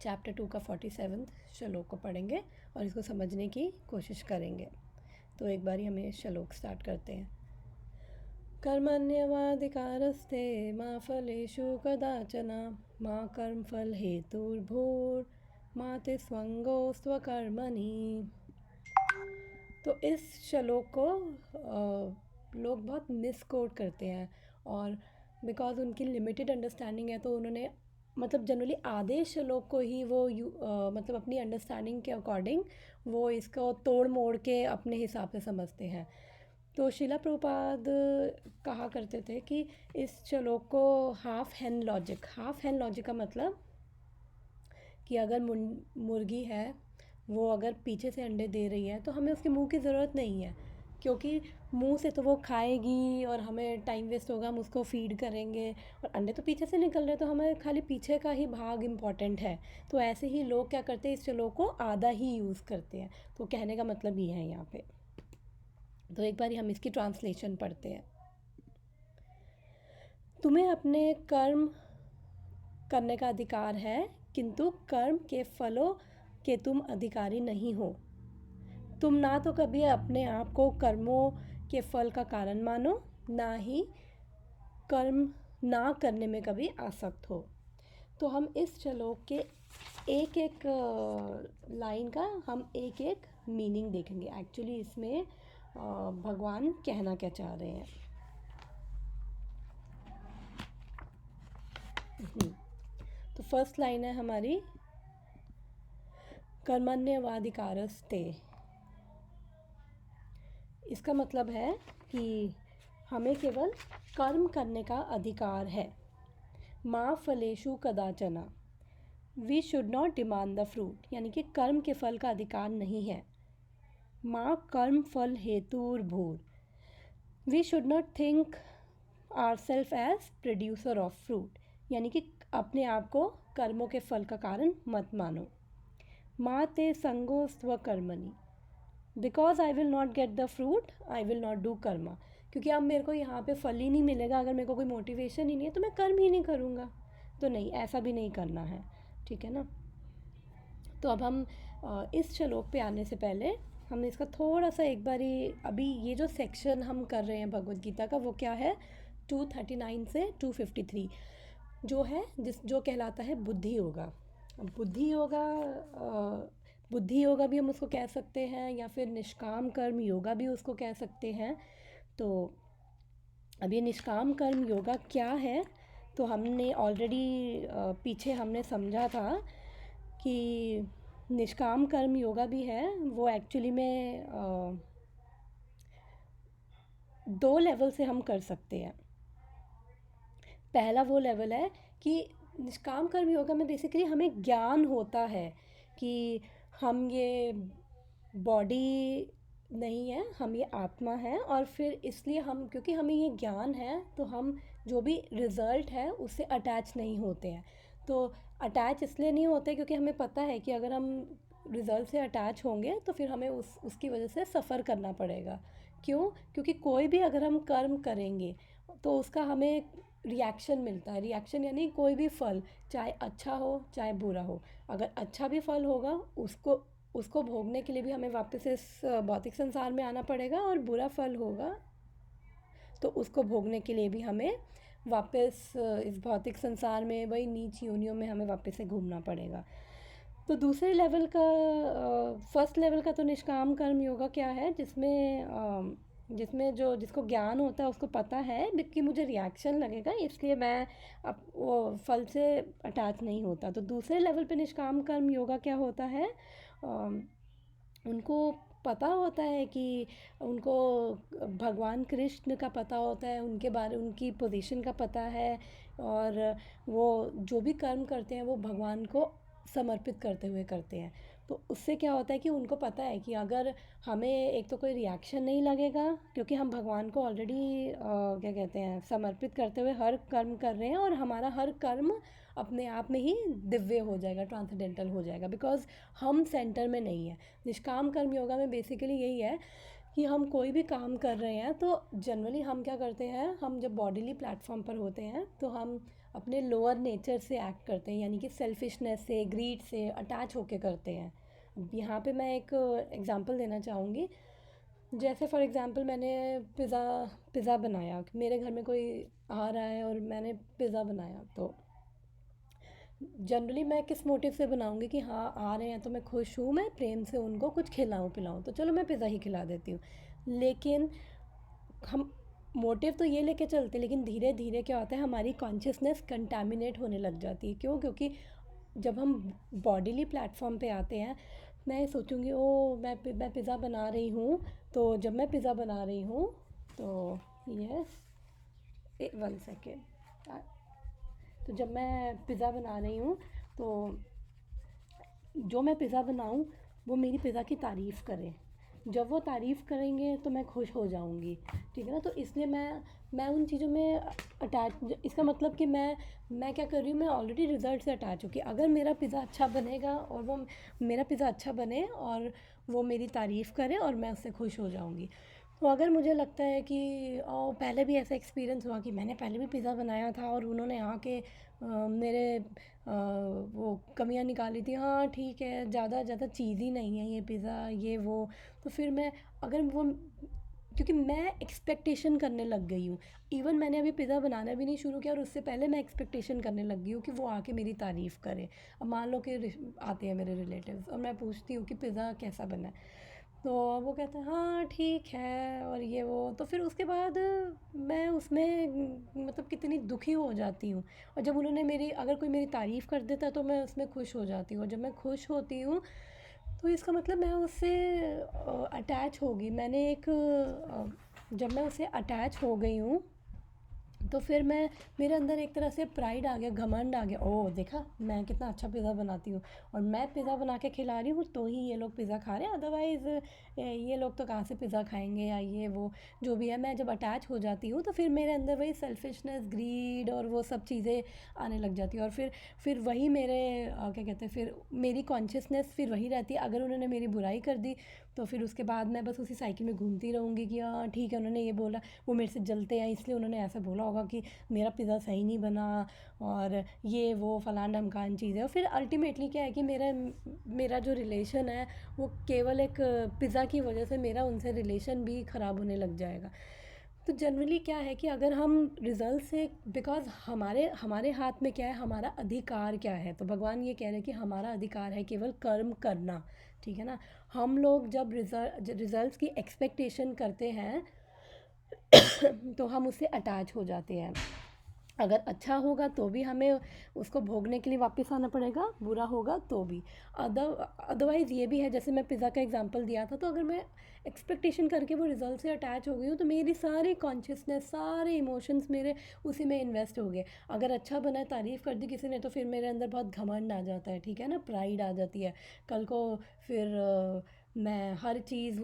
Chapter 2 का 47 श्लोक को पढ़ेंगे और इसको समझने की कोशिश करेंगे। तो एक बारी हमें श्लोक स्टार्ट करते हैं। कर्मण्यवाधिकारस्ते मा फलेषु कदाचन मा कर्मफल हेतुर्भूर्मा ते स्वंगो स्वकर्मणि। तो इस श्लोक को लोग बहुत मिसकोट करते हैं और बिकॉज उनकी लिमिटेड अंडरस्टैंडिंग है तो उन्होंने मतलब जनरली आधे श्लोक को ही वो मतलब अपनी अंडरस्टैंडिंग के अकॉर्डिंग वो इसको तोड़ मोड़ के अपने हिसाब से समझते हैं। तो शिला प्रभुपाद कहा करते थे कि इस श्लोक को हाफ हैन लॉजिक का मतलब कि अगर मुर्गी है वो अगर पीछे से अंडे दे रही है तो हमें उसके मुंह की ज़रूरत नहीं है, क्योंकि मुंह से तो वो खाएगी और हमें टाइम वेस्ट होगा, हम उसको फीड करेंगे और अंडे तो पीछे से निकल रहे तो हमें खाली पीछे का ही भाग इम्पॉर्टेंट है। तो ऐसे ही लोग क्या करते हैं, इस श्लोक को आधा ही यूज़ करते हैं। तो कहने का मतलब ये है यहाँ पे। तो एक बार हम इसकी ट्रांसलेशन पढ़ते हैं। तुम्हें अपने कर्म करने का अधिकार है, किंतु कर्म के फलों के तुम अधिकारी नहीं हो। तुम ना तो कभी अपने आप को कर्मों के फल का कारण मानो, ना ही कर्म ना करने में कभी आसक्त हो। तो हम इस श्लोक के एक एक लाइन का हम एक एक मीनिंग देखेंगे। एक्चुअली इसमें भगवान कहना क्या चाह रहे हैं। तो फर्स्ट लाइन है हमारी कर्मण्यवाधिकारस्ते। इसका मतलब है कि हमें केवल कर्म करने का अधिकार है। मा फलेषु कदाचना, we should not demand the fruit, यानी कि कर्म के फल का अधिकार नहीं है। मा कर्म फल हेतुर्भूर, we should not think our self as producer of fruit, यानी कि अपने आप को कर्मों के फल का कारण मत मानो। मा ते संगो स्वकर्मणि, because I will not get the fruit I will not do karma, क्योंकि अब मेरे को यहाँ पे फल ही नहीं मिलेगा, अगर मेरे को कोई मोटिवेशन ही नहीं है तो मैं कर्म ही नहीं करूँगा। तो नहीं, ऐसा भी नहीं करना है, ठीक है ना। तो अब हम इस श्लोक पे आने से पहले हम इसका थोड़ा सा एक बारी, अभी ये जो सेक्शन हम कर रहे हैं भगवद गीता का वो क्या है, 239 से 253 जो है, जो कहलाता है बुद्धि योगा। बुद्धि योगा भी हम उसको कह सकते हैं या फिर निष्काम कर्म योगा भी उसको कह सकते हैं। तो अब ये निष्काम कर्म योगा क्या है, तो हमने ऑलरेडी पीछे हमने समझा था कि निष्काम कर्म योगा भी है, वो एक्चुअली में 2 लेवल से हम कर सकते हैं। पहला वो लेवल है कि निष्काम कर्म योगा में बेसिकली हमें ज्ञान होता है कि हम ये बॉडी नहीं है, हम ये आत्मा है, और फिर इसलिए हम, क्योंकि हमें ये ज्ञान है तो हम जो भी रिज़ल्ट है उससे अटैच नहीं होते हैं। तो अटैच इसलिए नहीं होते क्योंकि हमें पता है कि अगर हम रिज़ल्ट से अटैच होंगे तो फिर हमें उसकी वजह से सफ़र करना पड़ेगा। क्यों? क्योंकि कोई भी अगर हम कर्म करेंगे तो उसका हमें रिएक्शन मिलता है। रिएक्शन यानी कोई भी फल, चाहे अच्छा हो चाहे बुरा हो। अगर अच्छा भी फल होगा उसको भोगने के लिए भी हमें वापस इस भौतिक संसार में आना पड़ेगा, और बुरा फल होगा तो उसको भोगने के लिए भी हमें वापस इस भौतिक संसार में, वही नीच योनियों में हमें वापस से घूमना पड़ेगा। तो दूसरे लेवल का, फर्स्ट लेवल का तो निष्काम कर्म योगा क्या है, जिसमें जिसको ज्ञान होता है उसको पता है कि मुझे रिएक्शन लगेगा, इसलिए मैं अब वो फल से अटैच नहीं होता। तो दूसरे लेवल पे निष्काम कर्म योगा क्या होता है, उनको पता होता है कि उनको भगवान कृष्ण का पता होता है, उनकी पोजीशन का पता है, और वो जो भी कर्म करते हैं वो भगवान को समर्पित करते हुए करते हैं। तो उससे क्या होता है कि उनको पता है कि अगर हमें एक तो कोई रिएक्शन नहीं लगेगा, क्योंकि हम भगवान को ऑलरेडी क्या कहते हैं, समर्पित करते हुए हर कर्म कर रहे हैं, और हमारा हर कर्म अपने आप में ही दिव्य हो जाएगा, ट्रांसेंडेंटल हो जाएगा, बिकॉज हम सेंटर में नहीं है। निष्काम कर्म योगा में बेसिकली यही है कि हम कोई भी काम कर रहे हैं तो जनरली हम क्या करते हैं, हम जब बॉडीली प्लेटफॉर्म पर होते हैं तो हम अपने लोअर नेचर से एक्ट करते हैं, यानी कि सेल्फिशनेस से, ग्रीड से अटैच होके करते हैं। अब यहाँ पे मैं एक एग्जांपल देना चाहूँगी। जैसे फॉर एग्जांपल मैंने पिज़्ज़ा पिज़्ज़ा बनाया, मेरे घर में कोई आ रहा है और मैंने पिज़्ज़ा बनाया, तो जनरली मैं किस मोटिव से बनाऊंगी कि हाँ आ रहे हैं तो मैं खुश हूँ, मैं प्रेम से उनको कुछ खिलाऊं पिलाऊं, तो चलो मैं पिज़्ज़ा ही खिला देती हूँ। लेकिन हम मोटिव तो ये लेके चलते, लेकिन धीरे धीरे क्या होता है, हमारी कॉन्शियसनेस कंटामिनेट होने लग जाती है। क्यों? क्योंकि जब हम बॉडीली प्लेटफॉर्म पे आते हैं, मैं सोचूंगी ओ मैं पिज़्ज़ा बना रही हूँ, तो जब मैं पिज़्ज़ा बना रही हूँ तो यस 1 सेकेंड, तो जब मैं पिज़्ज़ा बना रही हूँ तो जो मैं पिज़्ज़ा बनाऊँ वो मेरी पिज़्ज़ा की तारीफ़ करें। जब वो तारीफ़ करेंगे तो मैं खुश हो जाऊँगी, ठीक है ना। तो इसलिए मैं उन चीज़ों में अटैच, इसका मतलब कि मैं क्या कर रही हूँ, मैं ऑलरेडी रिज़ल्ट से अटैच हूँ कि अगर मेरा पिज़्ज़ा अच्छा बनेगा और वो मेरा पिज़्ज़ा अच्छा बने और वो मेरी तारीफ़ करे और मैं उससे खुश हो जाऊँगी। तो अगर मुझे लगता है कि पहले भी ऐसा एक्सपीरियंस हुआ कि मैंने पहले भी पिज़्ज़ा बनाया था और उन्होंने आके मेरे वो कमियां निकाली थी, हाँ ठीक है ज़्यादा ज़्यादा चीज़ी नहीं है ये पिज़्ज़ा ये वो, तो फिर मैं अगर वो, क्योंकि मैं एक्सपेक्टेशन करने लग गई हूँ। इवन मैंने अभी पिज़्ज़ा बनाना भी नहीं शुरू किया और उससे पहले मैं एक्सपेक्टेशन करने लग गई हूँ कि वो आके मेरी तारीफ़ करे। अब मान लो कि आते हैं मेरे रिलेटिव्स और मैं पूछती हूँ कि पिज़्ज़ा कैसा बना है, तो वो कहते हैं हाँ ठीक है और ये वो, तो फिर उसके बाद मैं उसमें मतलब कितनी दुखी हो जाती हूँ। और जब उन्होंने मेरी, अगर कोई मेरी तारीफ़ कर देता है तो मैं उसमें खुश हो जाती हूँ, और जब मैं खुश होती हूँ तो इसका मतलब मैं उससे अटैच होगी, मैंने एक जब मैं उससे अटैच हो गई हूँ तो फिर मैं, मेरे अंदर एक तरह से प्राइड आ गया, घमंड आ गया, ओह देखा मैं कितना अच्छा पिज़्ज़ा बनाती हूँ और मैं पिज़्ज़ा बना के खिला रही हूँ तो ही ये लोग पिज़्ज़ा खा रहे हैं, अदरवाइज़ ये लोग तो कहाँ से पिज़्ज़ा खाएंगे या ये वो जो भी है। मैं जब अटैच हो जाती हूँ तो फिर मेरे अंदर वही सेल्फिशनेस, ग्रीड और वो सब चीज़ें आने लग जाती है, और फिर वही मेरे क्या कहते हैं, फिर मेरी कॉन्शियसनेस फिर वही रहती है। अगर उन्होंने मेरी बुराई कर दी तो फिर उसके बाद मैं बस उसी साइकिल में घूमती रहूँगी कि हाँ ठीक है उन्होंने ये बोला, वो मेरे से जलते हैं इसलिए उन्होंने ऐसा बोला होगा कि मेरा पिज़्ज़ा सही नहीं बना और ये वो फलान ढमकान चीज़ है। और फिर अल्टीमेटली क्या है कि मेरा मेरा जो रिलेशन है वो केवल एक पिज़्ज़ा की वजह से मेरा उनसे रिलेशन भी ख़राब होने लग जाएगा। तो जनरली क्या है कि अगर हम रिजल्ट से, बिकॉज हमारे हमारे हाथ में क्या है, हमारा अधिकार क्या है, तो भगवान ये कह रहे हैं कि हमारा अधिकार है केवल कर्म करना, ठीक है ना। हम लोग जब रिजल्ट्स की एक्सपेक्टेशन करते हैं तो हम उससे अटैच हो जाते हैं। अगर अच्छा होगा तो भी हमें उसको भोगने के लिए वापस आना पड़ेगा, बुरा होगा तो भी। अदरवाइज़ ये भी है, जैसे मैं पिज़्ज़ा का एग्जांपल दिया था, तो अगर मैं एक्सपेक्टेशन करके वो रिज़ल्ट से अटैच हो गई हूँ तो मेरी सारी कॉन्शियसनेस, सारे इमोशंस मेरे उसी में इन्वेस्ट हो गए। अगर अच्छा बना है, तारीफ़ कर दी किसी ने, तो फिर मेरे अंदर बहुत घमंड आ जाता है, ठीक है ना, प्राइड आ जाती है। कल को फिर मैं हर चीज़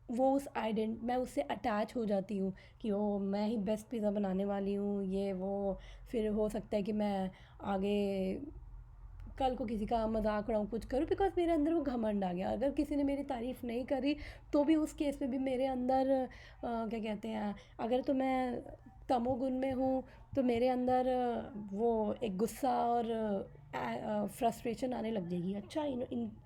वो उस आइडेंट मैं उससे अटैच हो जाती हूँ कि ओ मैं ही बेस्ट पिज़्ज़ा बनाने वाली हूँ ये वो। फिर हो सकता है कि मैं आगे कल को किसी का मजाक उड़ाऊँ, कुछ करूँ, बिकॉज मेरे अंदर वो घमंड आ गया। अगर किसी ने मेरी तारीफ़ नहीं करी तो भी उस केस में भी मेरे अंदर क्या कहते हैं, अगर तो मैं तमोगुण में हूँ तो मेरे अंदर वो एक गुस्सा और फ्रस्ट्रेशन आने लग जाएगी। अच्छा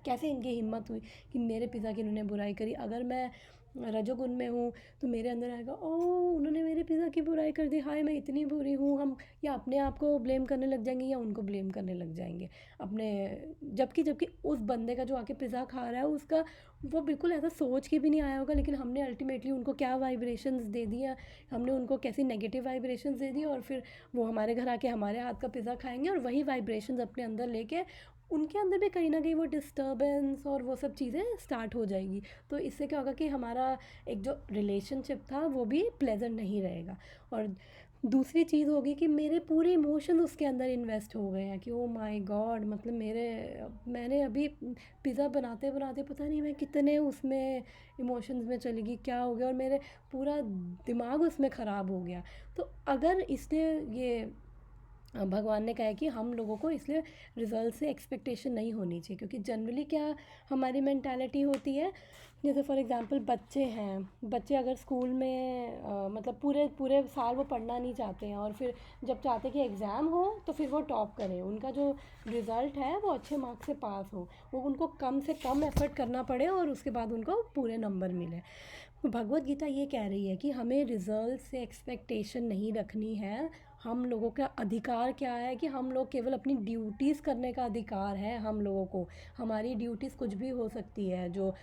कैसे इनकी हिम्मत हुई कि मेरे पिज़्ज़ा की इन्होंने बुराई करी। अगर मैं रजोगुण में हूँ तो मेरे अंदर आएगा, ओह उन्होंने मेरे पिज़्ज़ा की बुराई कर दी, हाय मैं इतनी बुरी हूँ। हम या अपने आप को ब्लेम करने लग जाएंगे या उनको ब्लेम करने लग जाएंगे अपने, जबकि जबकि उस बंदे का जो आके पिज़्ज़ा खा रहा है उसका वो बिल्कुल ऐसा सोच के भी नहीं आया होगा, लेकिन हमने अल्टीमेटली उनको क्या वाइब्रेशंस दे दिया, हमने उनको कैसी नेगेटिव वाइब्रेशंस दे दी, और फिर वो हमारे घर आके हमारे हाथ का पिज़्ज़ा खाएंगे और वही वाइब्रेशंस अपने अंदर लेके उनके अंदर भी कहीं ना कहीं वो डिस्टर्बेंस और वो सब चीज़ें स्टार्ट हो जाएगी। तो इससे क्या होगा कि हमारा एक जो रिलेशनशिप था वो भी प्लेजेंट नहीं रहेगा। और दूसरी चीज़ होगी कि मेरे पूरे इमोशन उसके अंदर इन्वेस्ट हो गए हैं कि ओ माय गॉड, मतलब मैंने अभी पिज़्ज़ा बनाते बनाते पता नहीं मैं कितने उसमें इमोशंस में चली गई, क्या हो गया, और मेरे पूरा दिमाग उसमें ख़राब हो गया। तो अगर इसने ये भगवान ने कहा है कि हम लोगों को इसलिए रिजल्ट से एक्सपेक्टेशन नहीं होनी चाहिए, क्योंकि जनरली क्या हमारी मेंटालिटी होती है, जैसे फॉर एग्जांपल बच्चे हैं, बच्चे अगर स्कूल में मतलब पूरे पूरे साल वो पढ़ना नहीं चाहते हैं, और फिर जब चाहते हैं कि एग्ज़ाम हो तो फिर वो टॉप करें, उनका जो रिज़ल्ट है वो अच्छे मार्क्स से पास हो, वो उनको कम से कम एफर्ट करना पड़े और उसके बाद उनको पूरे नंबर मिले। भगवत गीता ये कह रही है कि हमें रिजल्ट से एक्सपेक्टेशन नहीं रखनी है। हम लोगों का अधिकार क्या है कि हम लोग केवल अपनी ड्यूटीज़ करने का अधिकार है हम लोगों को। हमारी ड्यूटीज़ कुछ भी हो सकती है। जो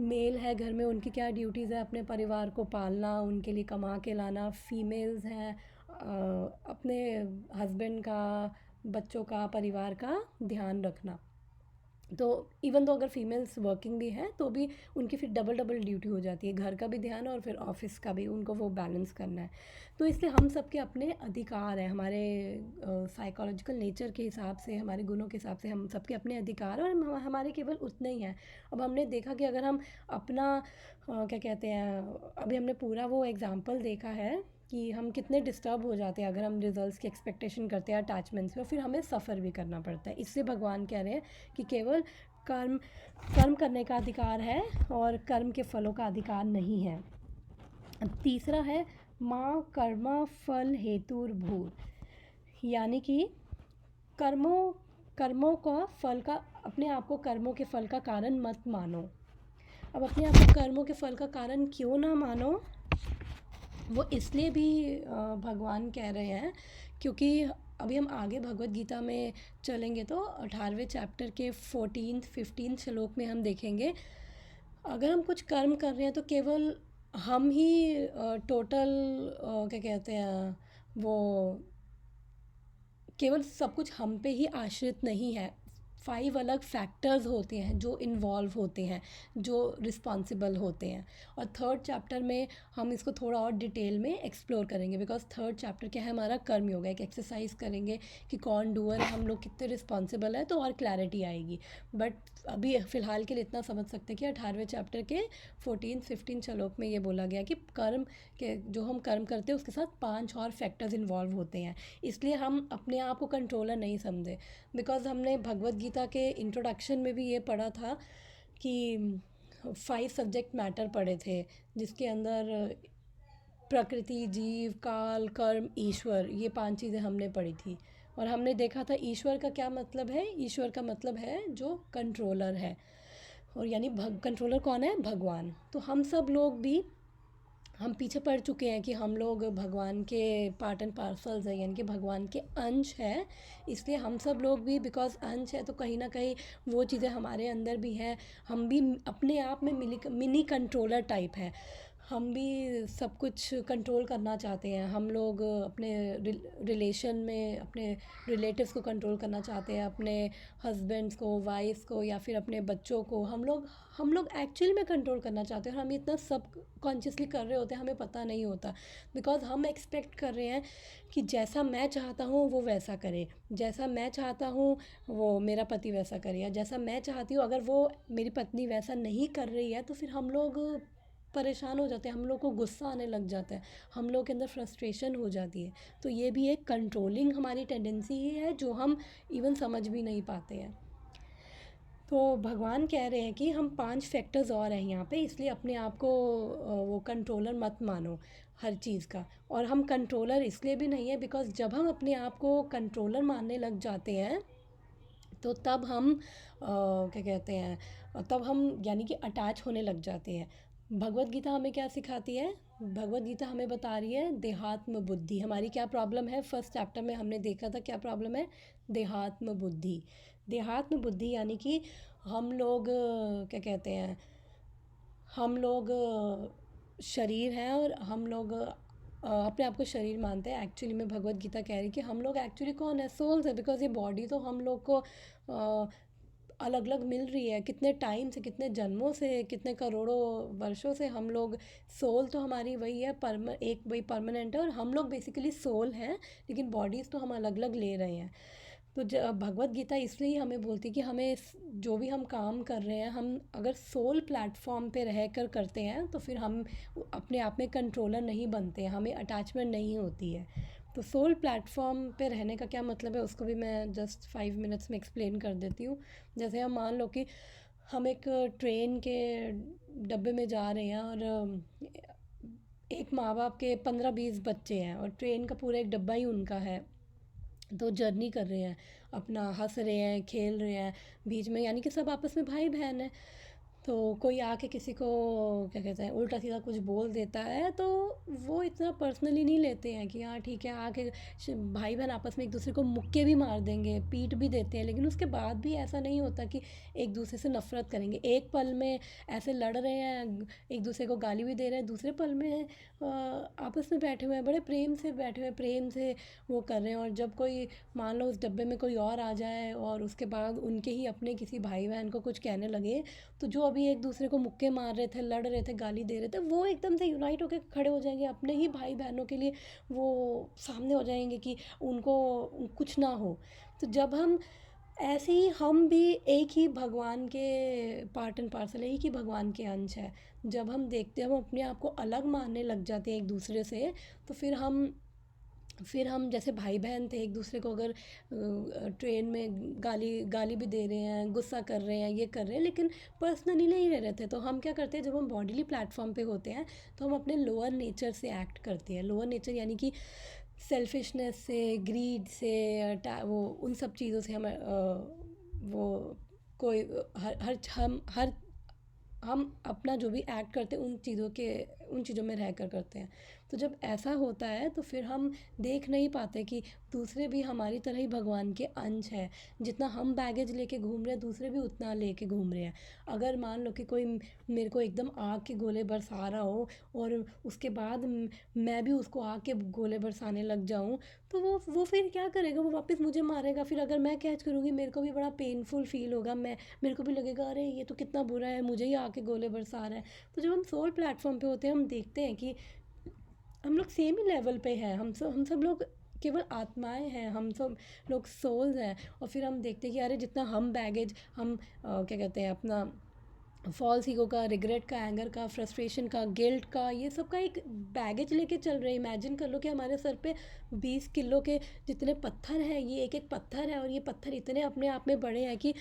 मेल है घर में उनकी क्या ड्यूटीज़ है, अपने परिवार को पालना, उनके लिए कमा के लाना। फीमेल्स हैं अपने हस्बैंड का, बच्चों का, परिवार का ध्यान रखना। तो इवन तो अगर फीमेल्स वर्किंग भी हैं तो भी उनकी फिर डबल डबल ड्यूटी हो जाती है, घर का भी ध्यान और फिर ऑफिस का भी, उनको वो बैलेंस करना है। तो इसलिए हम सबके अपने अधिकार हैं, हमारे साइकोलॉजिकल नेचर के हिसाब से, हमारे गुणों के हिसाब से हम सबके अपने अधिकार हैं, और हमारे केवल उतने ही हैं। अब हमने देखा कि अगर हम अपना क्या कहते हैं, अभी हमने पूरा वो एग्ज़ाम्पल देखा है कि हम कितने डिस्टर्ब हो जाते हैं अगर हम रिजल्ट्स की एक्सपेक्टेशन करते हैं अटैचमेंट्स में, और फिर हमें सफ़र भी करना पड़ता है। इससे भगवान कह रहे हैं कि केवल कर्म कर्म करने का अधिकार है और कर्म के फलों का अधिकार नहीं है। तीसरा है माँ कर्मा फल हेतुर भूर, यानी कि कर्मों कर्मों का फल का, अपने आप को कर्मों के फल का कारण मत मानो। अब अपने आप को कर्मों के फल का कारण क्यों ना मानो, वो इसलिए भी भगवान कह रहे हैं क्योंकि अभी हम आगे भगवत गीता में चलेंगे तो 18वें चैप्टर के 14-15 श्लोक में हम देखेंगे, अगर हम कुछ कर्म कर रहे हैं तो केवल हम ही टोटल क्या कहते हैं वो, केवल सब कुछ हम पे ही आश्रित नहीं है। 5 अलग फैक्टर्स होते हैं जो इन्वॉल्व होते हैं, जो रिस्पॉन्सिबल होते हैं। और थर्ड चैप्टर में हम इसको थोड़ा और डिटेल में एक्सप्लोर करेंगे, बिकॉज थर्ड चैप्टर क्या है, हमारा कर्म योग है। एक एक्सरसाइज करेंगे कि कौन डूअर है, हम लोग कितने रिस्पॉन्सिबल है, तो और क्लैरिटी आएगी। बट अभी फ़िलहाल के लिए इतना समझ सकते हैं कि 18वें चैप्टर के 14-15 श्लोक में ये बोला गया कि कर्म के, जो हम कर्म करते हैं उसके साथ 5 और फैक्टर्स इन्वॉल्व होते हैं। इसलिए हम अपने आप को कंट्रोलर नहीं समझे, बिकॉज हमने भगवत गीता के इंट्रोडक्शन में भी ये पढ़ा था कि 5 सब्जेक्ट मैटर पढ़े थे, जिसके अंदर प्रकृति, जीव, काल, कर्म, ईश्वर, ये 5 चीज़ें हमने पढ़ी थी। और हमने देखा था ईश्वर का क्या मतलब है। ईश्वर का मतलब है जो कंट्रोलर है, और यानी कंट्रोलर कौन है, भगवान। तो हम सब लोग भी, हम पीछे पड़ चुके हैं कि हम लोग भगवान के पार्ट एंड पार्सल्स हैं, यानी कि भगवान के अंश हैं। इसलिए हम सब लोग भी, बिकॉज अंश है तो कहीं ना कहीं वो चीज़ें हमारे अंदर भी हैं। हम भी अपने आप में मिनी कंट्रोलर टाइप हैं। हम भी सब कुछ कंट्रोल करना चाहते हैं। हम लोग अपने रिलेशन में अपने रिलेटिव्स को कंट्रोल करना चाहते हैं, अपने हस्बैंड्स को, वाइफ्स को, या फिर अपने बच्चों को। हम लोग एक्चुअली में कंट्रोल करना चाहते हैं, और हम इतना सब कॉन्शियसली कर रहे होते हैं, हमें पता नहीं होता। बिकॉज हम एक्सपेक्ट कर रहे हैं कि जैसा मैं चाहता हूँ वो वैसा करे, जैसा मैं चाहता हूँ वो मेरा पति वैसा करे, या जैसा मैं चाहती हूँ अगर वो मेरी पत्नी वैसा नहीं कर रही है तो फिर हम लोग परेशान हो जाते हैं, हम लोग को गुस्सा आने लग जाता है, हम लोग के अंदर फ्रस्ट्रेशन हो जाती है। तो ये भी एक कंट्रोलिंग हमारी टेंडेंसी ही है जो हम इवन समझ भी नहीं पाते हैं। तो भगवान कह रहे हैं कि हम 5 फैक्टर्स और हैं यहाँ पे, इसलिए अपने आप को वो कंट्रोलर मत मानो हर चीज़ का। और हम कंट्रोलर इसलिए भी नहीं है बिकॉज जब हम अपने आप को कंट्रोलर मानने लग जाते हैं तो तब हम क्या कहते हैं, तब हम यानी कि अटैच होने लग जाते हैं। भगवत गीता हमें क्या सिखाती है, भगवत गीता हमें बता रही है देहात्म बुद्धि। हमारी क्या प्रॉब्लम है, फर्स्ट चैप्टर में हमने देखा था क्या प्रॉब्लम है, देहात्म बुद्धि। देहात्म बुद्धि यानी कि हम लोग क्या कहते हैं, हम लोग शरीर हैं, और हम लोग अपने आप को शरीर मानते हैं। एक्चुअली में भगवत गीता कह रही है कि हम लोग एक्चुअली कौन है, सोल्स है। बिकॉज ये बॉडी तो हम लोग को अलग अलग मिल रही है, कितने टाइम से, कितने जन्मों से, कितने करोड़ों वर्षों से हम लोग, सोल तो हमारी वही है, एक वही परमानेंट है, और हम लोग बेसिकली सोल हैं, लेकिन बॉडीज़ तो हम अलग अलग ले रहे हैं। तो भगवत गीता इसलिए हमें बोलती है कि हमें जो भी हम काम कर रहे हैं, हम अगर सोल प्लेटफॉर्म पे रह कर करते हैं तो फिर हम अपने आप में कंट्रोलर नहीं बनते हैं, हमें अटैचमेंट नहीं होती है। तो सोल प्लेटफॉर्म पे रहने का क्या मतलब है उसको भी मैं जस्ट 5 मिनट्स में एक्सप्लेन कर देती हूँ। जैसे हम मान लो कि हम एक ट्रेन के डब्बे में जा रहे हैं और एक माँ बाप के 15-20 बच्चे हैं और ट्रेन का पूरा एक डब्बा ही उनका है। तो जर्नी कर रहे हैं, अपना हंस रहे हैं, खेल रहे हैं बीच में, यानी कि सब आपस में भाई बहन है। तो कोई आके किसी को क्या कहते हैं उल्टा सीधा कुछ बोल देता है तो वो इतना पर्सनली नहीं लेते हैं कि हाँ ठीक है, आके भाई बहन आपस में एक दूसरे को मुक्के भी मार देंगे, पीट भी देते हैं, लेकिन उसके बाद भी ऐसा नहीं होता कि एक दूसरे से नफरत करेंगे। एक पल में ऐसे लड़ रहे हैं, एक दूसरे को गाली भी दे रहे हैं, दूसरे पल में आपस में बैठे हुए हैं, बड़े प्रेम से बैठे हुए हैं, प्रेम से वो कर रहे हैं। और जब कोई मान लो उस डब्बे में कोई और आ जाए और उसके बाद उनके ही अपने किसी भाई बहन को कुछ कहने लगे, तो जो अभी एक दूसरे को मुक्के मार रहे थे, लड़ रहे थे, गाली दे रहे थे, वो एकदम से यूनाइट होकर खड़े हो जाएंगे अपने ही भाई बहनों के लिए, वो सामने हो जाएंगे कि उनको कुछ ना हो। तो जब हम ऐसे ही, हम भी एक ही भगवान के पार्ट एंड पार्सल, एक ही भगवान के अंश है। जब हम देखते हैं हम अपने आप को अलग मानने लग जाते हैं एक दूसरे से, तो फिर हम जैसे भाई बहन थे, एक दूसरे को अगर ट्रेन में गाली गाली भी दे रहे हैं, गुस्सा कर रहे हैं, ये कर रहे हैं, लेकिन पर्सनली नहीं रह रहे थे, तो हम क्या करते हैं जब हम बॉडीली प्लेटफॉर्म पे होते हैं तो हम अपने लोअर नेचर से एक्ट करते हैं। लोअर नेचर यानी कि सेल्फिशनेस से, ग्रीड से, वो उन सब चीज़ों से वो कोई हम अपना जो भी एक्ट करते हैं उन चीज़ों में रह कर करते हैं। तो जब ऐसा होता है तो फिर हम देख नहीं पाते कि दूसरे भी हमारी तरह ही भगवान के अंश है। जितना हम बैगेज लेके घूम रहे हैं, दूसरे भी उतना लेके घूम रहे हैं। अगर मान लो कि कोई मेरे को एकदम आग के गोले बरसा रहा हो और उसके बाद मैं भी उसको आग के गोले बरसाने लग जाऊं, तो वो फिर क्या करेगा, वो वापस मुझे मारेगा। फिर अगर मैं कैच करूँगी, मेरे को भी बड़ा पेनफुल फील होगा, मेरे को भी लगेगा अरे ये तो कितना बुरा है, मुझे ही आके गोले बरसा रहा है। तो जब हम सोल प्लेटफॉर्म पे होते हैं, हम देखते हैं कि हम लोग सेम ही लेवल पे हैं, हम सब लोग केवल आत्माएं हैं, हम सब लोग सोल्स हैं। और फिर हम देखते हैं कि अरे जितना हम बैगेज हम क्या कहते हैं अपना फॉल्स ईगो का, रिग्रेट का, एंगर का, फ्रस्ट्रेशन का, गिल्ट का, ये सब का एक बैगेज लेके चल रहे हैं। इमेजिन कर लो कि हमारे सर पे 20 किलो के जितने पत्थर हैं, ये एक एक पत्थर है और ये पत्थर इतने अपने आप में बड़े हैं कि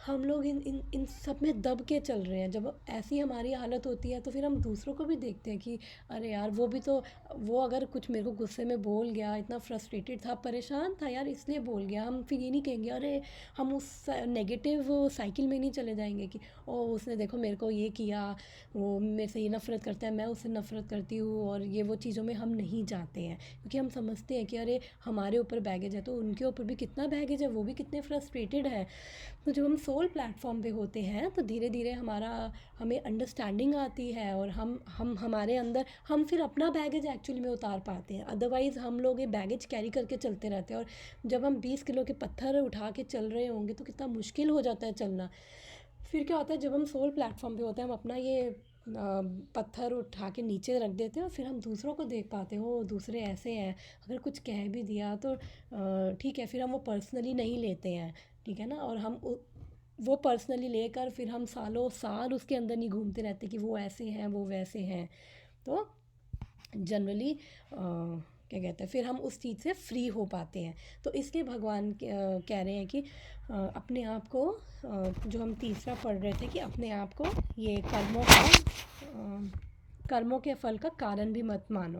हम लोग इन सब में दब के चल रहे हैं। जब ऐसी हमारी हालत होती है तो फिर हम दूसरों को भी देखते हैं कि अरे यार वो भी तो, वो अगर कुछ मेरे को गुस्से में बोल गया, इतना फ्रस्ट्रेटेड था, परेशान था यार, इसलिए बोल गया। हम फिर ये नहीं कहेंगे अरे, हम उस नेगेटिव साइकिल में नहीं चले जाएंगे कि ओ उसने देखो मेरे को ये किया, वो मेरे से ये नफ़रत करता है, मैं उससे नफ़रत करती हूँ, और ये वो चीज़ों में हम नहीं जाते हैं। क्योंकि हम समझते हैं कि अरे हमारे ऊपर बैगेज है तो उनके ऊपर भी कितना बैगेज है, वो भी कितने फ्रस्ट्रेटेड है। तो जब हम सोल प्लेटफॉर्म पे होते हैं तो धीरे धीरे हमें अंडरस्टैंडिंग आती है और हम हमारे अंदर हम फिर अपना बैगेज एक्चुअली में उतार पाते हैं। अदरवाइज़ हम लोग ये बैगेज कैरी करके चलते रहते हैं, और जब हम 20 किलो के पत्थर उठा के चल रहे होंगे तो कितना मुश्किल हो जाता है चलना। फिर क्या होता है जब हम सोल प्लेटफॉर्म पे होते हैं, हम अपना ये पत्थर उठा के नीचे रख देते हैं और फिर हम दूसरों को देख पाते हैं, वो दूसरे ऐसे हैं, अगर कुछ कह भी दिया तो ठीक है, फिर हम वो पर्सनली नहीं लेते हैं, ठीक है ना। और वो पर्सनली लेकर फिर हम सालों साल उसके अंदर नहीं घूमते रहते कि वो ऐसे हैं वो वैसे हैं। तो जनरली क्या कहते हैं, फिर हम उस चीज़ से फ्री हो पाते हैं। तो इसके भगवान कह रहे हैं कि अपने आप को जो हम तीसरा पढ़ रहे थे कि अपने आप को ये कर्मों के फल का कारण भी मत मानो।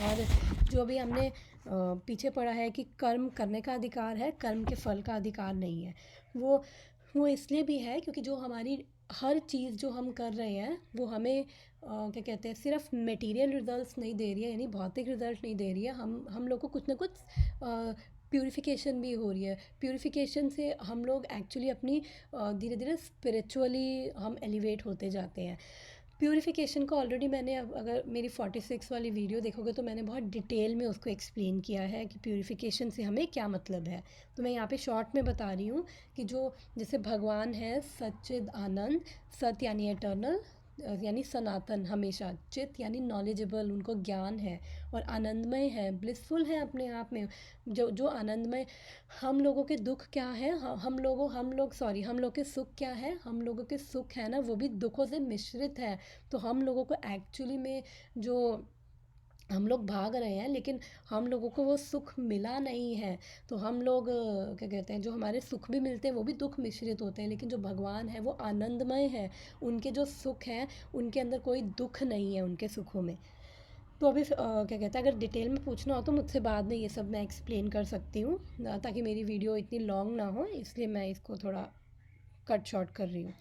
और जो भी हमने पीछे पढ़ा है कि कर्म करने का अधिकार है, कर्म के फल का अधिकार नहीं है। वो इसलिए भी है क्योंकि जो हमारी हर चीज़ जो हम कर रहे हैं वो हमें क्या कहते हैं, सिर्फ मटेरियल रिजल्ट्स नहीं दे रही है, यानी भौतिक रिजल्ट नहीं दे रही है। हम लोग को कुछ ना कुछ प्यूरिफिकेशन भी हो रही है। प्यूरिफिकेशन से हम लोग एक्चुअली अपनी धीरे धीरे स्पिरिचुअली हम एलिवेट होते जाते हैं। प्यूरिफिकेशन को ऑलरेडी मैंने, अगर मेरी 46 वाली वीडियो देखोगे तो मैंने बहुत डिटेल में उसको एक्सप्लेन किया है कि प्यूरिफिकेशन से हमें क्या मतलब है। तो मैं यहाँ पे शॉर्ट में बता रही हूँ कि जो जैसे भगवान है सच्चिद आनंद, सत्य यानी एटर्नल, यानी सनातन, हमेशा, चित यानी नॉलेजेबल, उनको ज्ञान है, और आनंदमय है, ब्लिसफुल है अपने आप में। जो आनंदमय, हम लोगों के दुख क्या है, हम लोग के सुख क्या है, हम लोगों के सुख है ना वो भी दुखों से मिश्रित है। तो हम लोगों को एक्चुअली में जो हम लोग भाग रहे हैं लेकिन हम लोगों को वो सुख मिला नहीं है। तो हम लोग क्या कहते हैं, जो हमारे सुख भी मिलते हैं वो भी दुख मिश्रित होते हैं, लेकिन जो भगवान है वो आनंदमय है। उनके जो सुख हैं उनके अंदर कोई दुख नहीं है उनके सुखों में। तो अभी क्या कहते हैं, अगर डिटेल में पूछना हो तो मुझसे बाद में ये सब मैं एक्सप्लेन कर सकती हूँ, ताकि मेरी वीडियो इतनी लॉन्ग ना हो, इसलिए मैं इसको थोड़ा कट शॉर्ट कर रही हूँ।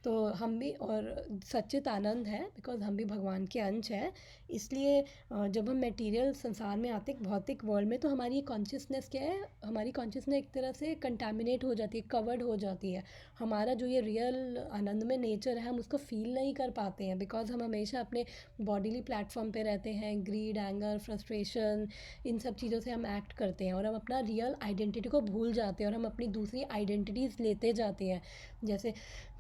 तो हम भी और सच्चित आनंद है, बिकॉज़ हम भी भगवान के अंश हैं। इसलिए जब हम मटेरियल संसार में आते हैं, भौतिक वर्ल्ड में, तो हमारी कॉन्शियसनेस क्या है, हमारी कॉन्शियसनेस एक तरह से कंटामिनेट हो जाती है, कवर्ड हो जाती है। हमारा जो ये रियल आनंदमय नेचर है हम उसको फील नहीं कर पाते हैं, बिकॉज़ हम हमेशा अपने बॉडीली प्लेटफॉर्म पे रहते हैं। ग्रीड, एंगर, फ्रस्ट्रेशन, इन सब चीज़ों से हम एक्ट करते हैं और हम अपना रियल आइडेंटिटी को भूल जाते हैं और हम अपनी दूसरी आइडेंटिटीज़ लेते जाते हैं। जैसे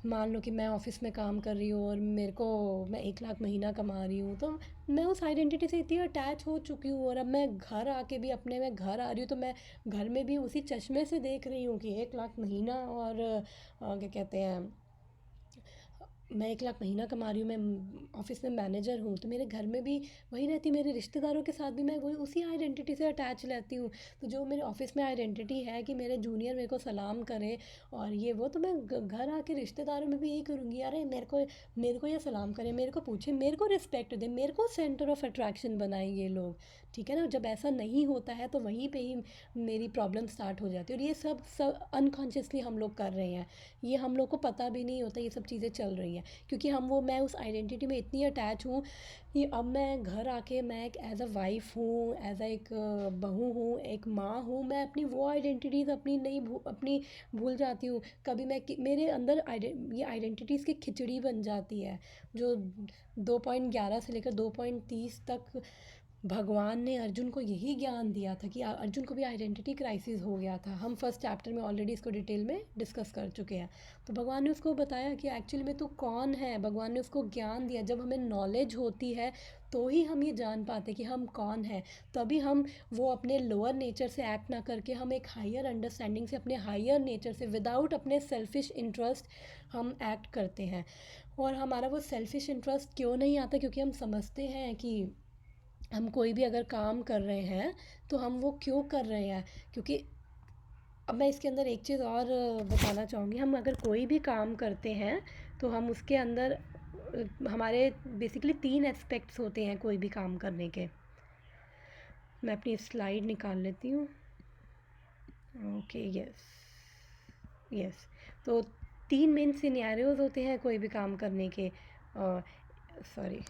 मान लो कि मैं ऑफ़िस में काम कर रही हूँ और मेरे को मैं 1 लाख महीना कमा रही हूँ, तो मैं उस आइडेंटिटी से इतनी अटैच हो चुकी हूँ, और अब मैं घर आके भी अपने मैं घर आ रही हूँ तो मैं घर में भी उसी चश्मे से देख रही हूँ कि 1 लाख महीना, और क्या कहते हैं, मैं 1 लाख महीना कमा रही हूँ, मैं ऑफिस में मैनेजर हूँ, तो मेरे घर में भी वही रहती, मेरे रिश्तेदारों के साथ भी मैं वही उसी आइडेंटिटी से अटैच रहती हूँ। तो जो मेरे ऑफिस में आइडेंटिटी है कि मेरे जूनियर मेरे को सलाम करे और ये वो, तो मैं घर आके रिश्तेदारों में भी यही करूँगी, अरे मेरे को ये सलाम करे, मेरे को पूछे, मेरे को रिस्पेक्ट दे, मेरे को सेंटर ऑफ अट्रैक्शन बनाए ये लोग। ठीक है ना, जब ऐसा नहीं होता है तो वहीं पे ही मेरी प्रॉब्लम स्टार्ट हो जाती है, और ये सब अनकॉन्शियसली हम लोग कर रहे हैं। ये हम लोग को पता भी नहीं होता ये सब चीज़ें चल रही हैं, क्योंकि मैं उस आइडेंटिटी में इतनी अटैच हूँ कि अब मैं घर आके मैं एक एज अ वाइफ हूँ, एज अ एक बहू हूँ, एक माँ हूँ, मैं अपनी वो आइडेंटिटीज़ अपनी नहीं अपनी भूल जाती हूँ। कभी मेरे अंदर ये आइडेंटिटीज़ की खिचड़ी बन जाती है, जो 2.11 से लेकर 2.30 तक भगवान ने अर्जुन को यही ज्ञान दिया था कि अर्जुन को भी आइडेंटिटी क्राइसिस हो गया था। हम फर्स्ट चैप्टर में ऑलरेडी इसको डिटेल में डिस्कस कर चुके हैं। तो भगवान ने उसको बताया कि एक्चुअली में तू कौन है, भगवान ने उसको ज्ञान दिया। जब हमें नॉलेज होती है तो ही हम ये जान पाते कि हम कौन हैं, तभी हम वो अपने लोअर नेचर से एक्ट ना करके हम एक हायर अंडरस्टैंडिंग से, अपने हायर नेचर से, विदाउट अपने सेल्फिश इंटरेस्ट हम एक्ट करते हैं। और हमारा वो सेल्फिश इंटरेस्ट क्यों नहीं आता, क्योंकि हम समझते हैं कि हम कोई भी अगर काम कर रहे हैं तो हम वो क्यों कर रहे हैं, क्योंकि अब मैं इसके अंदर एक चीज़ और बताना चाहूँगी। हम अगर कोई भी काम करते हैं तो हम उसके अंदर हमारे बेसिकली 3 एस्पेक्ट्स होते हैं कोई भी काम करने के। मैं अपनी स्लाइड निकाल लेती हूँ। Okay, yes yes. तो 3 मेन सिनेरियोज होते हैं कोई भी काम करने के। सॉरी,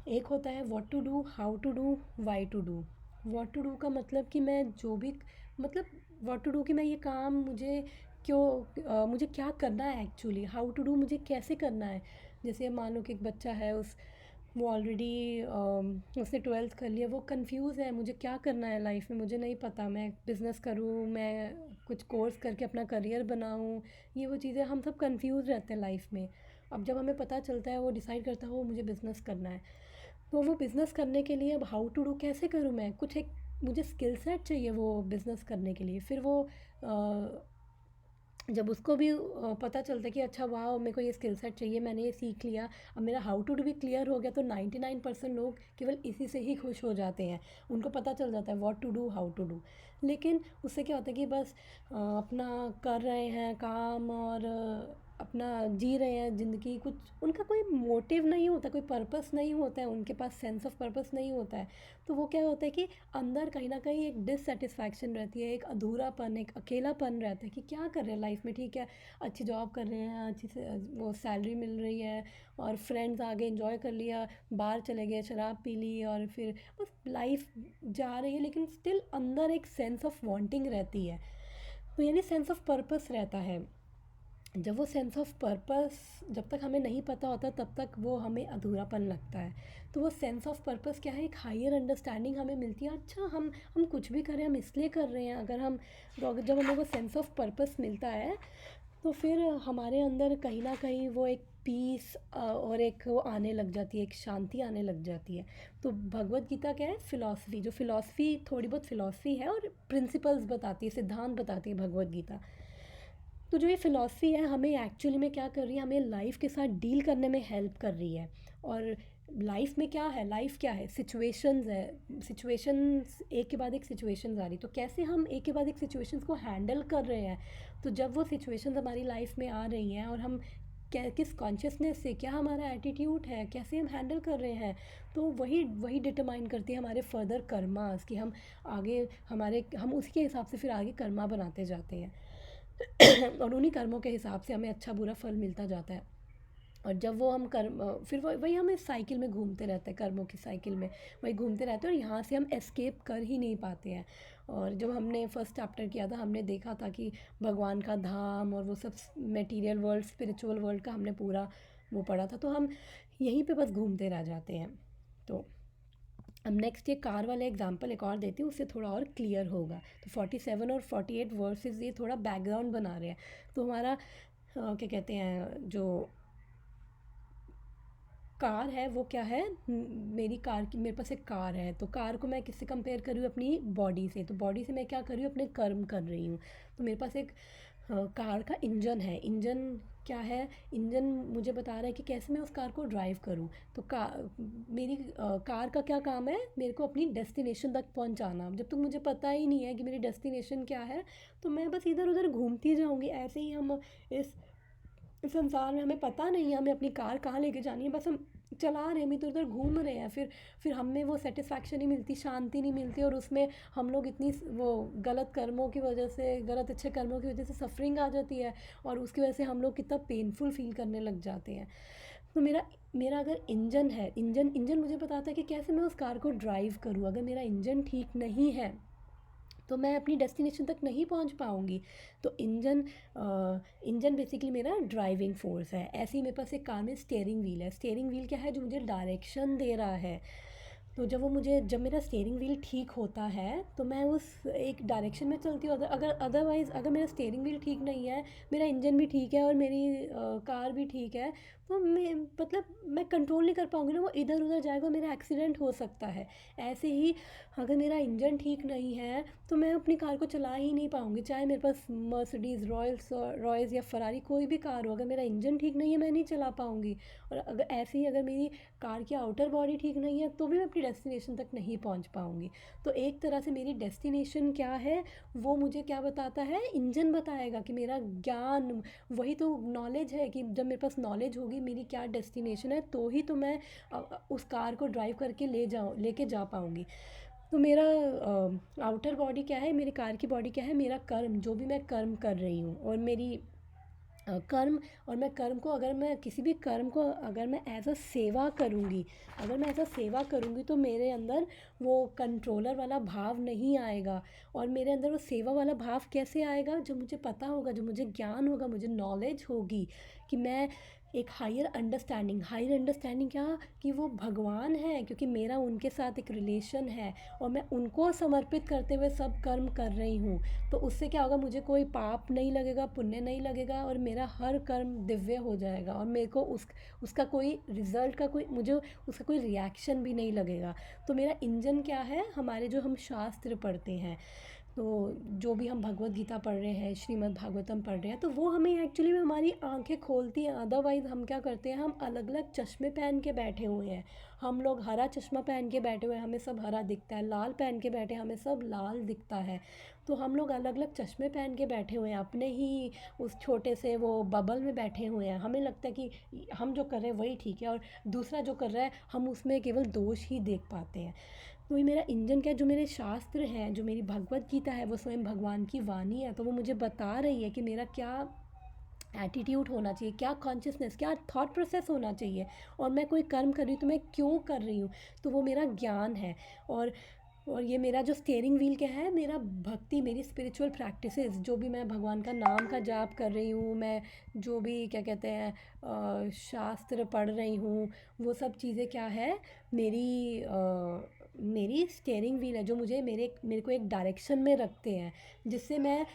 एक होता है what to do, how to do, why to do. What to do का मतलब कि मैं जो भी, मतलब व्हाट टू डू कि मैं ये काम मुझे मुझे क्या करना है एक्चुअली। हाउ टू डू मुझे कैसे करना है। जैसे मान लो कि एक बच्चा है, वो ऑलरेडी उसने 12th कर लिया, वो कंफ्यूज है मुझे क्या करना है लाइफ में, मुझे नहीं पता, मैं बिज़नेस करूँ, मैं कुछ कोर्स करके अपना करियर बनाऊँ। ये वो चीज़ें, हम सब कंफ्यूज रहते हैं लाइफ में। अब जब हमें पता चलता है, वो डिसाइड करता है वो मुझे बिज़नेस करना है, तो वो बिज़नेस करने के लिए अब हाउ टू डू कैसे करूँ मैं, कुछ एक मुझे स्किल सेट चाहिए वो बिज़नेस करने के लिए। फिर वो जब उसको भी पता चलता है कि अच्छा वाह मेरे को ये स्किल सेट चाहिए, मैंने ये सीख लिया, अब मेरा हाउ टू डू भी क्लियर हो गया, तो 99% लोग केवल इसी से ही खुश हो जाते हैं। उनको पता चल जाता है what to do, how to do. लेकिन उससे क्या होता है कि बस अपना कर रहे हैं काम और अपना जी रहे हैं ज़िंदगी, कुछ उनका कोई मोटिव नहीं होता, कोई पर्पस नहीं होता है, उनके पास सेंस ऑफ पर्पस नहीं होता है। तो वो क्या होता है कि अंदर कहीं ना कहीं एक डिससेटिस्फैक्शन रहती है, एक अधूरापन, एक अकेलापन रहता है कि क्या कर रहे हैं लाइफ में। ठीक है, अच्छी जॉब कर रहे हैं, अच्छी से वो सैलरी मिल रही है, और फ्रेंड्स आगे इंजॉय कर लिया, बाहर चले गए, शराब पी ली, और फिर बस लाइफ जा रही है, लेकिन स्टिल अंदर एक सेंस ऑफ वांटिंग रहती है। तो यानी सेंस ऑफ पर्पस रहता है। जब वो सेंस ऑफ पर्पस जब तक हमें नहीं पता होता तब तक वो हमें अधूरापन लगता है। तो वो सेंस ऑफ पर्पस क्या है, एक हायर अंडरस्टैंडिंग हमें मिलती है। अच्छा, हम कुछ भी करें हम इसलिए कर रहे हैं। अगर हम तो अगर जब हमें वो सेंस ऑफ पर्पस मिलता है तो फिर हमारे अंदर कहीं ना कहीं वो एक पीस और एक वो आने लग जाती है, एक शांति आने लग जाती है। तो भगवत गीता क्या है, फ़िलॉसफी, जो फ़िलॉसफी थोड़ी बहुत फ़िलॉसफी है और प्रिंसिपल्स बताती है, सिद्धांत बताती है भगवत गीता। तो जो ये फ़िलॉसफी है हमें एक्चुअली में क्या कर रही है, हमें लाइफ के साथ डील करने में हेल्प कर रही है। और लाइफ में क्या है, लाइफ क्या है, सिचुएशंस है, सिचुएशंस एक के बाद एक सिचुएशंस आ रही, तो कैसे हम एक के बाद एक सिचुएशंस को हैंडल कर रहे हैं। तो जब वो सिचुएशंस हमारी लाइफ में आ रही हैं और हम क्या, किस कॉन्शियसनेस से, क्या हमारा एटीट्यूड है, कैसे हम हैंडल कर रहे हैं, तो वही वही डिटरमाइन करती है हमारे फर्दर कर्मास, कि हम आगे हमारे हम उसके हिसाब से फिर आगे कर्मा बनाते जाते हैं और उन्हीं कर्मों के हिसाब से हमें अच्छा बुरा फल मिलता जाता है। और जब वो हम कर्म फिर वही हम इस साइकिल में घूमते रहते हैं, कर्मों की साइकिल में वही घूमते रहते हैं और यहाँ से हम एस्केप कर ही नहीं पाते हैं। और जब हमने फर्स्ट चैप्टर किया था, हमने देखा था कि भगवान का धाम और वो सब मटेरियल वर्ल्ड, स्पिरिचुअल वर्ल्ड का हमने पूरा वो पढ़ा था, तो हम यहीं पे बस घूमते रह जाते हैं। तो अब नेक्स्ट ये कार वाले एग्जांपल एक और देती हूँ, उससे थोड़ा और क्लियर होगा। तो 47 और 48 वर्सेस ये थोड़ा बैकग्राउंड बना रहे हैं। तो हमारा क्या कहते हैं, जो कार है वो क्या है, मेरी कार की, मेरे पास एक कार है, तो कार को मैं किससे कंपेयर कर रही हूँ, अपनी बॉडी से। तो बॉडी से मैं क्या कर रही हूँ, अपने कर्म कर रही हूँ। तो मेरे पास एक कार का इंजन है। इंजन क्या है, इंजन मुझे बता रहा है कि कैसे मैं उस कार को ड्राइव करूँ। तो मेरी कार का क्या काम है, मेरे को अपनी डेस्टिनेशन तक पहुँचाना। जब तक मुझे पता ही नहीं है कि मेरी डेस्टिनेशन क्या है, तो मैं बस इधर उधर घूमती जाऊँगी। ऐसे ही हम इस संसार में हमें पता नहीं है हमें अपनी कार कहाँ लेके जानी है, बस हम चला रहे हैं, हम इधर उधर घूम रहे हैं। फिर हमें वो सेटिस्फैक्शन नहीं मिलती, शांति नहीं मिलती, और उसमें हम लोग इतनी वो गलत कर्मों की वजह से, गलत अच्छे कर्मों की वजह से सफरिंग आ जाती है, और उसकी वजह से हम लोग कितना पेनफुल फील करने लग जाते हैं। तो मेरा मेरा अगर इंजन है, इंजन इंजन मुझे बताता है कि कैसे मैं उस कार को ड्राइव करूँ। अगर मेरा इंजन ठीक नहीं है तो मैं अपनी डेस्टिनेशन तक नहीं पहुंच पाऊंगी। तो इंजन बेसिकली मेरा ड्राइविंग फोर्स है। ऐसे ही मेरे पास एक कार में स्टीयरिंग व्हील है। स्टीयरिंग व्हील क्या है, जो मुझे डायरेक्शन दे रहा है। तो जब मेरा स्टीयरिंग व्हील ठीक होता है तो मैं उस एक डायरेक्शन में चलती हूँ। अगर अदरवाइज़ अगर मेरा स्टीयरिंग व्हील ठीक नहीं है, मेरा इंजन भी ठीक है और मेरी कार भी ठीक है, तो मैं कंट्रोल नहीं कर पाऊँगी ना, वो इधर उधर जाएगा, मेरा एक्सीडेंट हो सकता है। ऐसे ही अगर मेरा इंजन ठीक नहीं है तो मैं अपनी कार को चला ही नहीं पाऊँगी, चाहे मेरे पास मर्सिडीज़ रॉयल्स या फरारी कोई भी कार हो। अगर मेरा इंजन ठीक नहीं है, मैं नहीं चला पाऊँगी। और अगर ऐसे ही अगर मेरी कार की आउटर बॉडी ठीक नहीं है, तो भी मैं अपनी डेस्टिनेशन तक नहीं पहुंच पाऊंगी। तो एक तरह से मेरी डेस्टिनेशन क्या है, वो मुझे क्या बताता है, इंजन बताएगा कि मेरा ज्ञान, वही तो नॉलेज है, कि जब मेरे पास नॉलेज होगी मेरी क्या डेस्टिनेशन है, तो ही तो मैं उस कार को ड्राइव करके लेके जा पाऊंगी। तो मेरा आउटर बॉडी क्या है, मेरी कार की बॉडी क्या है, मेरा कर्म, जो भी मैं कर्म कर रही हूँ, और मेरी कर्म, और मैं कर्म को, अगर मैं किसी भी कर्म को अगर मैं एज अ सेवा करूँगी, अगर मैं एज अ सेवा करूँगी, तो मेरे अंदर वो कंट्रोलर वाला भाव नहीं आएगा। और मेरे अंदर वो सेवा वाला भाव कैसे आएगा, जब मुझे पता होगा, जब मुझे ज्ञान होगा, मुझे नॉलेज होगी कि मैं एक हायर अंडरस्टैंडिंग क्या, कि वो भगवान है, क्योंकि मेरा उनके साथ एक रिलेशन है, और मैं उनको समर्पित करते हुए सब कर्म कर रही हूँ। तो उससे क्या होगा, मुझे कोई पाप नहीं लगेगा, पुण्य नहीं लगेगा, और मेरा हर कर्म दिव्य हो जाएगा, और मेरे को उसका कोई रिज़ल्ट का कोई, मुझे उसका कोई रिएक्शन भी नहीं लगेगा। तो मेरा इंजन क्या है, हमारे जो हम शास्त्र पढ़ते हैं, तो जो भी हम भगवत गीता पढ़ रहे हैं, श्रीमद् भागवतम पढ़ रहे हैं, तो वो हमें एक्चुअली में हमारी आंखें खोलती हैं। अदरवाइज़ हम क्या करते हैं, हम अलग अलग चश्मे पहन के बैठे हुए हैं। हम लोग हरा चश्मा पहन के बैठे हुए हैं, हमें सब हरा दिखता है, लाल पहन के बैठे, हमें सब लाल दिखता है। तो हम लोग अलग अलग चश्मे पहन के बैठे हुए हैं, अपने ही उस छोटे से वो बबल में बैठे हुए हैं। हमें लगता है कि हम जो कर रहे हैं वही ठीक है, और दूसरा जो कर रहा है हम उसमें केवल दोष ही देख पाते हैं। तो ये मेरा इंजन क्या है, जो मेरे शास्त्र हैं, जो मेरी भगवत गीता है, वो स्वयं भगवान की वाणी है। तो वो मुझे बता रही है कि मेरा क्या एटीट्यूड होना चाहिए, क्या कॉन्शियसनेस, क्या थॉट प्रोसेस होना चाहिए, और मैं कोई कर्म कर रही हूँ तो मैं क्यों कर रही हूँ। तो वो मेरा ज्ञान है। और ये मेरा जो स्टीयरिंग व्हील क्या है, मेरा भक्ति, मेरी स्पिरिचुअल प्रैक्टिसेस, जो भी मैं भगवान का नाम का जाप कर रही हूँ, मैं जो भी क्या कहते हैं शास्त्र पढ़ रही हूँ, वो सब चीज़ें क्या है, मेरी स्टीयरिंग व्हील है, जो मुझे मेरे मेरे को एक डायरेक्शन में रखते हैं, जिससे मैं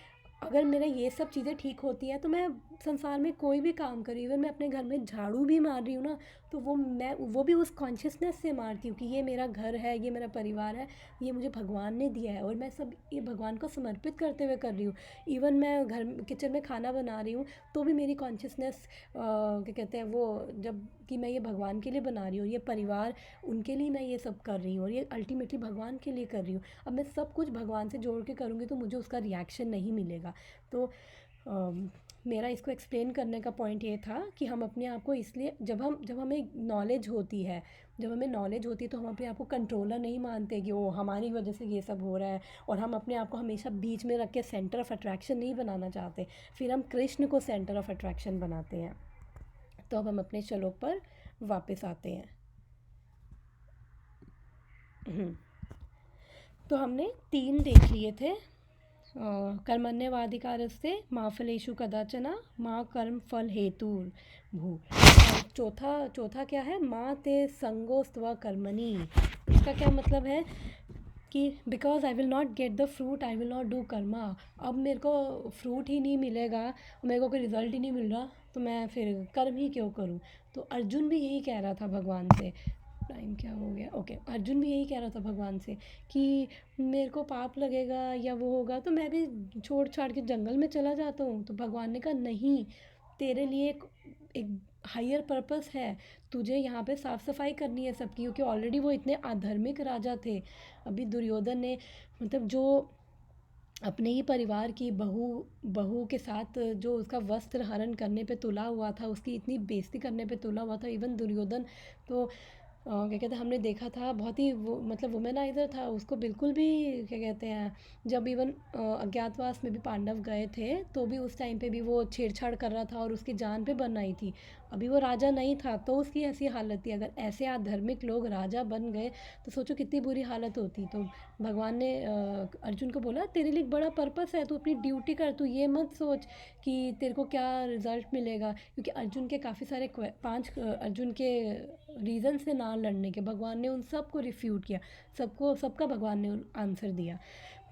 अगर मेरा ये सब चीज़ें ठीक होती हैं तो मैं संसार में कोई भी काम करूँ, इवन मैं अपने घर में झाड़ू भी मार रही हूँ ना, तो वो भी उस कॉन्शियसनेस से मारती हूँ कि ये मेरा घर है, ये मेरा परिवार है, ये मुझे भगवान ने दिया है और मैं सब ये भगवान को समर्पित करते हुए कर रही हूँ। इवन मैं घर किचन में खाना बना रही हूँ तो भी मेरी कॉन्शियसनेस क्या कहते हैं वो, जब कि मैं ये भगवान के लिए बना रही हूँ, ये परिवार उनके लिए मैं ये सब कर रही हूँ और ये अल्टीमेटली भगवान के लिए कर रही हूँ। अब मैं सब कुछ भगवान से जोड़ के करूँगी तो मुझे उसका रिएक्शन नहीं मिलेगा। तो मेरा इसको एक्सप्लेन करने का पॉइंट ये था कि हम अपने आप को इसलिए जब हमें नॉलेज होती है, तो हम अपने आप को कंट्रोलर नहीं मानते कि वो हमारी वजह से ये सब हो रहा है, और हम अपने आप को हमेशा बीच में रख के सेंटर ऑफ अट्रैक्शन नहीं बनाना चाहते। फिर हम कृष्ण को सेंटर ऑफ अट्रैक्शन बनाते हैं। तो अब हम अपने श्लोक पर वापस आते हैं। हम्म, तो हमने 3 देख लिए थे। कर्मण्यवाधिकारस्ते मा फलेषु कदाचन मा कर्म फल हेतु भू। और चौथा क्या है, मा ते संगोस्त्वा कर्मणि। इसका क्या मतलब है कि because I will not get the fruit I will not do Karma. अब मेरे को फ्रूट ही नहीं मिलेगा, मेरे को कोई रिजल्ट ही नहीं मिल रहा, तो मैं फिर कर्म ही क्यों करूँ। तो अर्जुन भी यही कह रहा था भगवान से। टाइम क्या हो गया, ओके। अर्जुन भी यही कह रहा था भगवान से कि मेरे को पाप लगेगा या वो होगा तो मैं भी छोड़ छाड़ के जंगल में चला जाता हूँ। तो भगवान ने कहा नहीं, तेरे लिए एक हायर पर्पस है। तुझे यहाँ पे साफ सफाई करनी है सबकी, क्योंकि ऑलरेडी वो इतने अधर्मिक राजा थे। अभी दुर्योधन ने मतलब जो अपने ही परिवार की बहू बहू के साथ जो उसका वस्त्र हरण करने पे तुला हुआ था, उसकी इतनी बेइज्जती करने पे तुला हुआ था। इवन दुर्योधन तो क्या कहते हैं, हमने देखा था बहुत ही वो मतलब वुमेनाइजर था, उसको बिल्कुल भी क्या कहते हैं, जब इवन अज्ञातवास में भी पांडव गए थे तो भी उस टाइम पे भी वो छेड़छाड़ कर रहा था और उसकी जान पे बन आई थी। अभी वो राजा नहीं था तो उसकी ऐसी हालत थी। अगर ऐसे आधार्मिक लोग राजा बन गए तो सोचो कितनी बुरी हालत होती। तो भगवान ने अर्जुन को बोला तेरे लिए एक बड़ा पर्पस है, तू अपनी ड्यूटी कर, तू ये मत सोच कि तेरे को क्या रिज़ल्ट मिलेगा। क्योंकि अर्जुन के काफ़ी सारे 5 अर्जुन के रीज़न से ना लड़ने के, भगवान ने उन सब को रिफ्यूट किया, सबका भगवान ने आंसर दिया।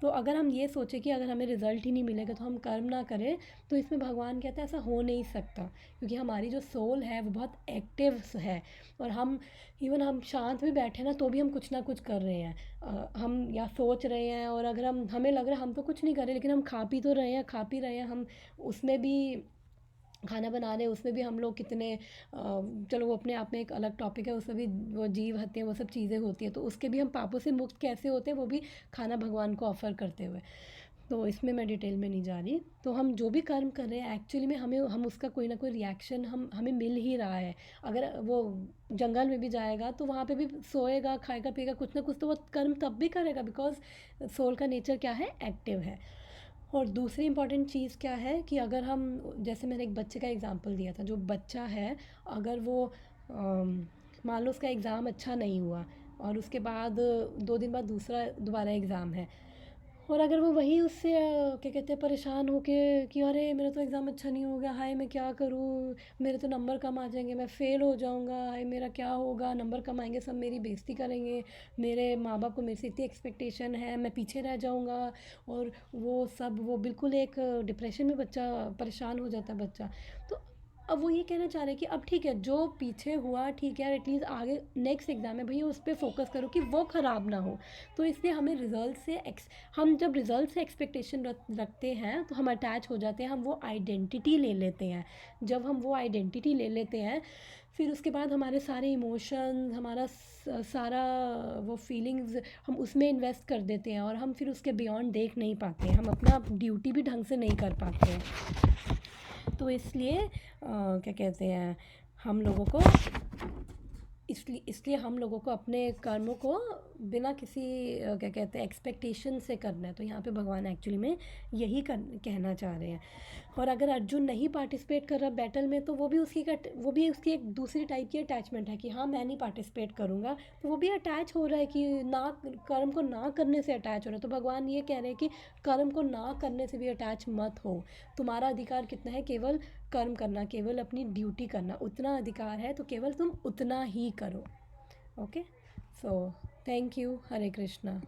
तो अगर हम ये सोचें कि अगर हमें रिज़ल्ट ही नहीं मिलेगा तो हम कर्म ना करें, तो इसमें भगवान कहते हैं ऐसा हो नहीं सकता। क्योंकि हमारी जो सोल है वो बहुत एक्टिव है, और हम शांत भी बैठे ना तो भी हम कुछ ना कुछ कर रहे हैं। हम या सोच रहे हैं, और अगर हमें लग रहा है हम तो कुछ नहीं कर रहे, लेकिन हम खा पी रहे हैं। हम उसमें भी खाना बना रहे हैं, उसमें भी हम लोग कितने चलो वो अपने आप में एक अलग टॉपिक है, उसमें भी वो जीव हत्या वो सब चीज़ें होती हैं, तो उसके भी हम पापों से मुक्त कैसे होते हैं, वो भी खाना भगवान को ऑफ़र करते हुए। तो इसमें मैं डिटेल में नहीं जा रही। तो हम जो भी कर्म कर रहे हैं एक्चुअली में हम उसका कोई ना कोई रिएक्शन हमें मिल ही रहा है। अगर वो जंगल में भी जाएगा तो वहाँ पे भी सोएगा खाएगा पिएगा कुछ ना कुछ, तो वो कर्म तब भी करेगा, बिकॉज सोल का नेचर क्या है, एक्टिव है। और दूसरी इम्पॉर्टेंट चीज़ क्या है कि अगर हम, जैसे मैंने एक बच्चे का एग्ज़ाम्पल दिया था, जो बच्चा है अगर वो मान लो उसका एग्ज़ाम अच्छा नहीं हुआ और उसके बाद 2 दिन बाद दोबारा एग्ज़ाम है, और अगर वो वही उससे क्या कहते हैं परेशान होके कि अरे मेरा तो एग्ज़ाम अच्छा नहीं हो गया, हाय मैं क्या करूँ, मेरे तो नंबर कम आ जाएंगे, मैं फ़ेल हो जाऊँगा, हाय मेरा क्या होगा, नंबर कम आएंगे, सब मेरी बेइज्जती करेंगे, मेरे माँ बाप को मेरे से इतनी एक्सपेक्टेशन है, मैं पीछे रह जाऊँगा। और वो बिल्कुल एक डिप्रेशन में बच्चा परेशान हो जाता है बच्चा। तो अब वो ये कहना चाह रहे हैं कि अब ठीक है जो पीछे हुआ ठीक है, एटलीस्ट आगे नेक्स्ट एग्ज़ाम है भैया उस पर फोकस करो कि वो ख़राब ना हो। तो इसलिए हमें रिज़ल्ट से हम जब रिज़ल्ट से एक्सपेक्टेशन रखते हैं तो हम अटैच हो जाते हैं, हम वो आइडेंटिटी ले लेते हैं। जब हम वो आइडेंटिटी ले लेते हैं फिर उसके बाद हमारे सारे इमोशंस, हमारा सारा वो फीलिंग्स हम उसमें इन्वेस्ट कर देते हैं, और हम फिर उसके बियॉन्ड देख नहीं पाते हैं, हम अपना ड्यूटी भी ढंग से नहीं कर पाते हैं। तो इसलिए क्या कहते हैं, हम लोगों को इसलिए हम लोगों को अपने कर्मों को बिना किसी क्या कहते हैं एक्सपेक्टेशन से करना है। तो यहाँ पे भगवान एक्चुअली में यही कहना चाह रहे हैं। और अगर अर्जुन नहीं पार्टिसिपेट कर रहा बैटल में तो वो भी उसकी एक दूसरी टाइप की अटैचमेंट है कि हाँ मैं नहीं पार्टिसिपेट करूँगा, तो वो भी अटैच हो रहा है कि ना कर्म को ना करने से अटैच हो रहा है। तो भगवान ये कह रहे हैं कि कर्म को ना करने से भी अटैच मत हो। तुम्हारा अधिकार कितना है, केवल कर्म करना, केवल अपनी ड्यूटी करना, उतना अधिकार है, तो केवल तुम उतना ही करो। Okay, so thank you, Hare Krishna.